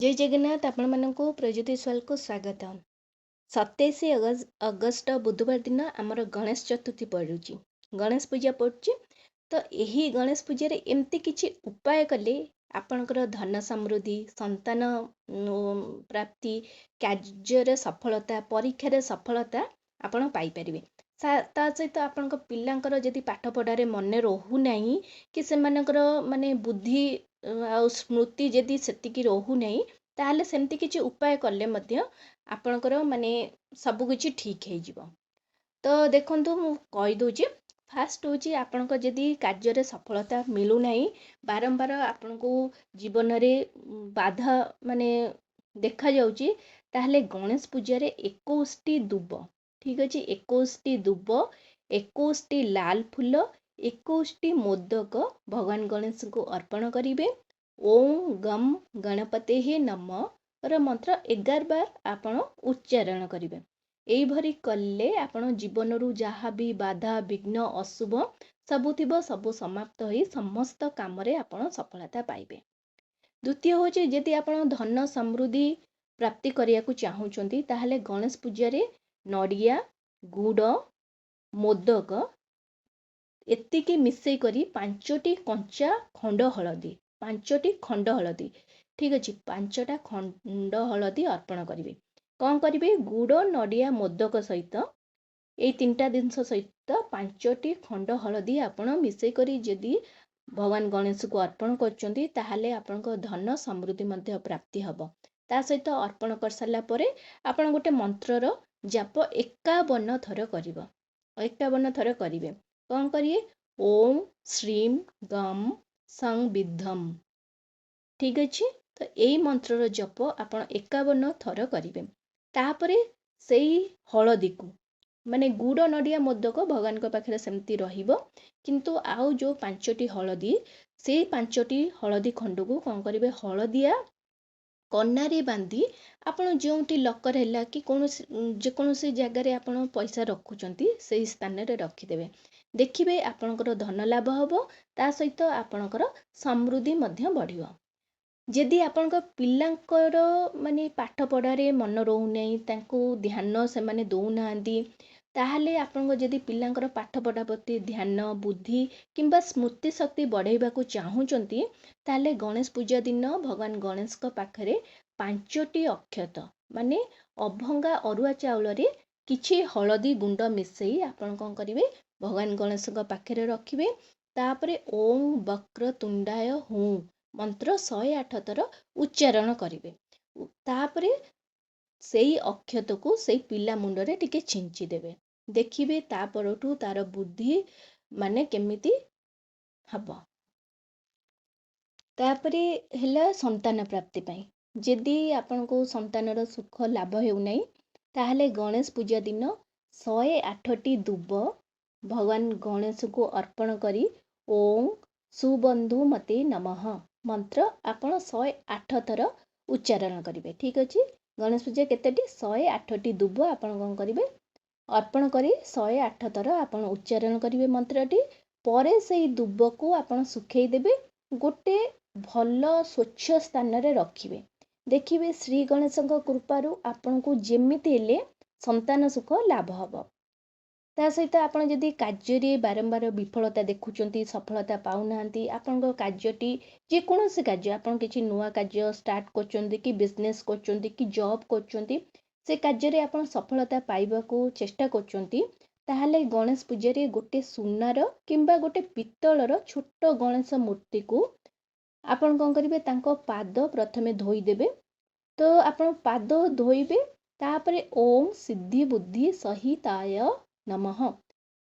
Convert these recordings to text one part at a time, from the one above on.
जय जगन्नाथ आपण मानक प्रज्योतिष को स्वागत। 27 अगस्त बुधवार दिन आमर गणेश चतुर्थी पड़ुची, गणेश पूजा पड़ुची। तो यही गणेश पूजा एमती किछि उपाय कले आपणकर धन समृद्धि, संतान प्राप्ति, कार्य सफलता, परीक्षा सफलता आपण पाई परिबे। ता सहित आपणक पिलांकर जदि पाठ पढ़ारे मन रहू नहीं कि सेमानकर माने बुद्धि आ स्मृति जदि सेतिकी रहू नहीं, ताहले सेमती किछि उपाय कले मध्य आपणकर माने सब किछि ठीक हे जिवो। तो देखंतु मु कहि दोछि, फास्ट होछि आपणक जदि कार्य सफलता मिलू नहीं, बारंबार आपनको जीवन रे बाधा माने देखा जाउछि, ताहले गणेश पूजा रे 21टी दुब, ठीक अछि, 21टी दुब, 21टी लाल फूल, 21टी मोदक भगवान गणेश को अर्पण करिवे। ओम गम गणपते नमः र मंत्र 11 बार आपण उच्चारण करिवे। एई भरी कले आपण जीवन रु जहाँ भी बाधा विघ्न अशुभ सबु थिबो सबु समाप्त होई समस्त काम रे आपण सफलता पाइबे। द्वितीय होछि जदि आपण धन समृद्धि प्राप्ति करिया को चाहूचंती, ताहले गणेश पूजा रे नडिया, गुड़, मोदक एतिकी मिसई करी 5टी कंचा खंड हलदी, 5टी खंड हलदी, ठीक अछि, 5टा खंड हलदी अर्पण करिवे। कौन करिवे? गुड़, नडिया, मोदक सहित एई 3टा जिनस सहित 5टी खंड हलदी आपण मिसई करी जदि भगवान गणेश को अर्पण करचंती, ताहले आपनको धन समृद्धि मध्य प्राप्ति हबो। ता सहित अर्पण कर साला परे आपण गोटे मंत्रर जाप 51 थर करिवो, 51 थर करिवे। कौन करिए? ओम श्रीम गम संविद्धम, ठीक अछि। तो एई मंत्रर जप आपण 51 थर करिवे। तापरे सेई हलदी को माने गुड़, नडिया, मोदक भगवान को पाखरे सेमती रहिबो, किंतु आउ जो 5टी हलदी, से 5टी हलदी खंड को कौन करिवे? हलदिया कन्नारे बांधी आपण जोंटी लकर हैला कि जे कोनोसी जगह रे आपण पैसा रखुचंती सेही स्थान रे रखिदेबे। देखिबे आपणकर धन लाभ हबो, ता सहित आपणकर समृद्धि मध्य बढ़िबो। जदि आपणक पिलांकर माने पाठ पढ़ारे मन रहू नहीं, तांको ध्यान से माने दौ नांदी, ताहले आपणक जदि पिलांकर पाठ पढ़ा प्रति ध्यान, बुद्धि किंबा स्मृति शक्ति बढ़ाइबा को चाहूचंती, ताहले गणेश पूजा दिन भगवान गणेश को पाखरे 5टी अक्षत माने अभंगा अरुआ चाउल रे किछि हलदी गुंड मिसई आपण कोन करिवे? भगवान गणेश को पाखरे रखिवे। तापरे ओम वक्रतुंडाय हूं मंत्र 108 थर उच्चारण करिवे। तापरे सेई अक्षत को सेई पिला मुंडरे टिके छिंची देबे। देखिबे तापरठू तार बुद्धि माने केमिति हबो। तापरे हैला संतान प्राप्ति पाई, जदि आपनको संतानर सुख लाभ हेउ नहीं, ताहले गणेश पूजा दिन 108टी दुब भगवान गणेश को अर्पण करी ओम सुबंधु मते नमः मंत्र आपण 108 थर उच्चारण करिवे, ठीक अछि। गणेश पूजा केतेटी? 108टी दुब आपण कोन करिवे? अर्पण करी 108 थर आपण उच्चारण करिवे मंत्रटी। परे सेई दुब को आपण सुखेई देबे, गोटे भल स्वच्छ स्थान रे रखिवे। देखिवे श्री गणेशଙ୍କ कृपारू आपनको जेमिति हेले संतान सुख लाभ हबो। ता सहित आपण जदि कार्य बारंबार विफलता देखुचंती, सफलता पाउनांती, आपनको कार्यटी जे कोनोसी कार्य, आपण किछि नुवा कार्य स्टार्ट करचंती कि बिजनेस करचंती कि जॉब करचंती, से कार्य रे आपण सफलता पाइबा को चेष्टा करचंती, ताहले गणेश पूजा रे गोटे सुनार किंबा गोटे पित्तलर छोट गणेश मूर्ति को आपण कोन करिवे? तांको पाद प्रथमे धोई देबे। तो आपण पाद धोइबे, तापरे ओम सिद्धि बुद्धि सहिताय नमः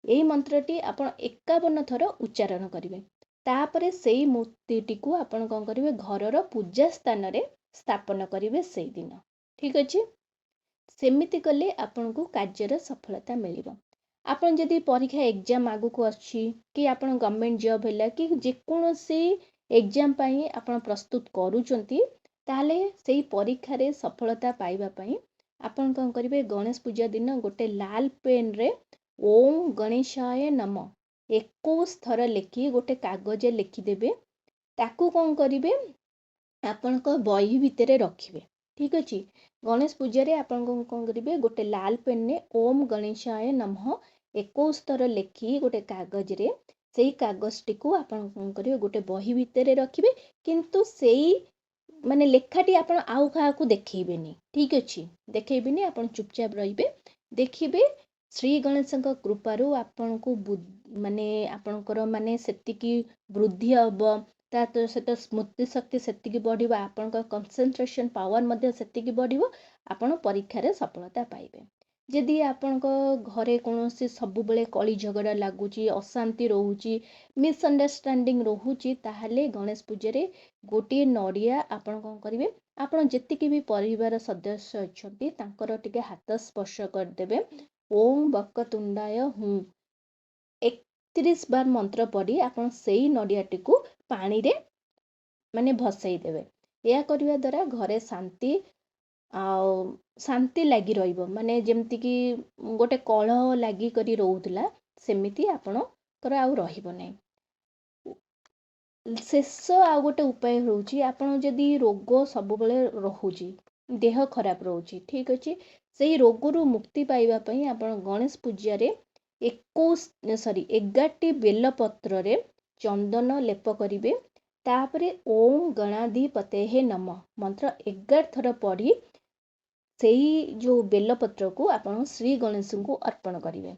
एई मंत्रटी आपण 51 थर उच्चारण करिवे। तापरे सेई मूर्तिटी को आपण कोन करिवे? घरर पूजा स्थान रे स्थापन करिवे सेई दिन, ठीक अछि। सेमिति कले आपनको कार्यर सफलता मिलिबो। आपण जदि परीक्षा एग्जाम आगु को अछि कि आपण गवर्नमेंट जॉब हैला कि जे कोनोसी एग्जाम पई आपण प्रस्तुत करूचंती, ताहले सेई परीक्षा रे सफलता पाइबा पई आपण कोन करिवे? गणेश पूजा दिन गोटे लाल पेन रे ओम गणेशाय नमः 21 थर लेखि गोटे कागज लिखि देबे। ताकू कोन करिवे? ଆପଣଙ୍କ ବହି ଭିତରେ ରଖିବେ। ଠିକ୍ ଅଛି। ଗଣେଶ ପୂଜାରେ ଆପଣ କ'ଣ କରିବେ, ଗୋଟେ ଲାଲ ପେନ୍ରେ ଓମ୍ ଗଣେଶାୟ ନମଃ 21 ଥର ଲେଖି ଗୋଟେ କାଗଜରେ, ସେଇ କାଗଜଟିକୁ ଆପଣ କ'ଣ କରିବେ, ଗୋଟେ ବହି ଭିତରେ ରଖିବେ। କିନ୍ତୁ ସେଇ ମାନେ ଲେଖାଟି ଆପଣ ଆଉ କାହାକୁ ଦେଖେଇବେନି। ଠିକ୍ ଅଛି, ଦେଖେଇବେନି, ଆପଣ ଚୁପଚାପ ରହିବେ। ଦେଖିବେ ଶ୍ରୀ ଗଣେଶଙ୍କ କୃପାରୁ ଆପଣଙ୍କୁ ମାନେ ଆପଣଙ୍କର ମାନେ ସେତିକି ବୃଦ୍ଧି ହେବ, ତା ସହିତ ସ୍ମୃତି ଶକ୍ତି ସେତିକି ବଢ଼ିବ, ଆପଣଙ୍କ କନସେନ୍ଟ୍ରେସନ୍ ପାୱାର ମଧ୍ୟ ସେତିକି ବଢ଼ିବ, ଆପଣ ପରୀକ୍ଷାରେ ସଫଳତା ପାଇବେ। ଯଦି ଆପଣଙ୍କ ଘରେ କୌଣସି ସବୁବେଳେ କଳି ଝଗଡ଼ା ଲାଗୁଛି, ଅଶାନ୍ତି ରହୁଛି, ମିସ୍ଅଣ୍ଡରଷ୍ଟାଣ୍ଡିଂ ରହୁଛି, ତାହେଲେ ଗଣେଶ ପୂଜାରେ ଗୋଟିଏ ନଡ଼ିଆ ଆପଣ କ'ଣ କରିବେ, ଆପଣ ଯେତିକି ବି ପରିବାର ସଦସ୍ୟ ଅଛନ୍ତି ତାଙ୍କର ଟିକେ ହାତ ସ୍ପର୍ଶ କରିଦେବେ। ଓಂ ବକତୁଣ୍ଡାୟ ହୁଁ 31 ବାର ମନ୍ତ୍ର ପଢ଼ି ଆପଣ ସେଇ ନଡ଼ିଆଟିକୁ ପାଣିରେ ମାନେ ଭସେଇ ଦେବେ। ଏହା କରିବା ଦ୍ୱାରା ଘରେ ଶାନ୍ତି ଲାଗି ରହିବ। ମାନେ ଯେମିତିକି ଗୋଟେ କଳହ ଲାଗିକରି ରହୁଥିଲା, ସେମିତି ଆପଣଙ୍କର ଆଉ ରହିବ ନାହିଁ। ଶେଷ ଆଉ ଗୋଟେ ଉପାୟ ହେଉଛି, ଆପଣ ଯଦି ରୋଗ ସବୁବେଳେ ରହୁଛି, ଦେହ ଖରାପ ରହୁଛି, ଠିକ୍ ଅଛି, ସେଇ ରୋଗରୁ ମୁକ୍ତି ପାଇବା ପାଇଁ ଆପଣ ଗଣେଶ ପୂଜାରେ 11ଟି ବେଲପତ୍ରରେ ଚନ୍ଦନ ଲେପ କରିବେ। ତାପରେ ଓଁ ଗଣାଧିପତେହେ ନମଃ ମନ୍ତ୍ର 11 ଥର ପଢ଼ି ସେଇ ଯେଉଁ ବେଲପତ୍ରକୁ ଆପଣ ଶ୍ରୀ ଗଣେଶଙ୍କୁ ଅର୍ପଣ କରିବେ।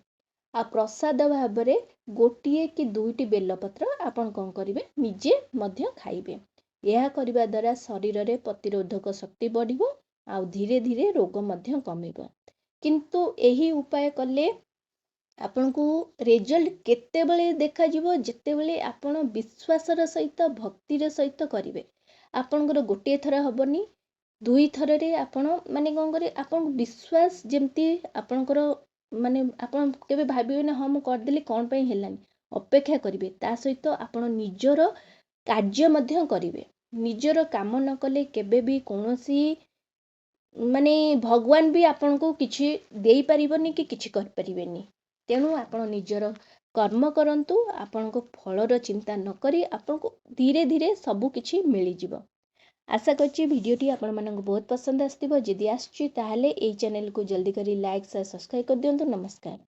ଆଉ ପ୍ରସାଦ ଭାବରେ ଗୋଟିଏ କି 2ଟି ବେଲପତ୍ର ଆପଣ କ'ଣ କରିବେ, ନିଜେ ମଧ୍ୟ ଖାଇବେ। ଏହା କରିବା ଦ୍ୱାରା ଶରୀରରେ ପ୍ରତିରୋଧକ ଶକ୍ତି ବଢ଼ିବ, ଆଉ ଧୀରେ ଧୀରେ ରୋଗ ମଧ୍ୟ କମିବ। କିନ୍ତୁ ଏହି ଉପାୟ କଲେ ଆପଣଙ୍କୁ ରେଜଲ୍ଟ କେତେବେଳେ ଦେଖାଯିବ, ଯେତେବେଳେ ଆପଣ ବିଶ୍ୱାସର ସହିତ, ଭକ୍ତିର ସହିତ କରିବେ। ଆପଣଙ୍କର ଗୋଟିଏ ଥର ହେବନି, 2 ଥରରେ ଆପଣ ମାନେ କ'ଣ କରିବେ, ଆପଣଙ୍କୁ ବିଶ୍ୱାସ ଯେମିତି ଆପଣଙ୍କର ମାନେ ଆପଣ କେବେ ଭାବିବେ ନା, ହଁ ମୁଁ କରିଦେଲି କ'ଣ ପାଇଁ ହେଲାନି। ଅପେକ୍ଷା କରିବେ, ତା ସହିତ ଆପଣ ନିଜର କାର୍ଯ୍ୟ ମଧ୍ୟ କରିବେ। ନିଜର କାମ ନ କଲେ କେବେ ବି କୌଣସି ମାନେ ଭଗବାନ ବି ଆପଣଙ୍କୁ କିଛି ଦେଇପାରିବନି କି କିଛି କରିପାରିବେନି। ତେଣୁ ଆପଣ ନିଜର କର୍ମ କରନ୍ତୁ, ଆପଣଙ୍କ ଫଳର ଚିନ୍ତା ନ କରି ଆପଣଙ୍କୁ ଧୀରେ ଧୀରେ ସବୁ କିଛି ମିଳିଯିବ। ଆଶା କରୁଛି ଭିଡ଼ିଓଟି ଆପଣମାନଙ୍କୁ ବହୁତ ପସନ୍ଦ ଆସିଥିବ। ଯଦି ଆସିଛି ତାହେଲେ ଏଇ ଚ୍ୟାନେଲକୁ ଜଲ୍ଦି କରି ଲାଇକ୍, ସେୟାର, ସବସ୍କ୍ରାଇବ୍ କରିଦିଅନ୍ତୁ। ନମସ୍କାର।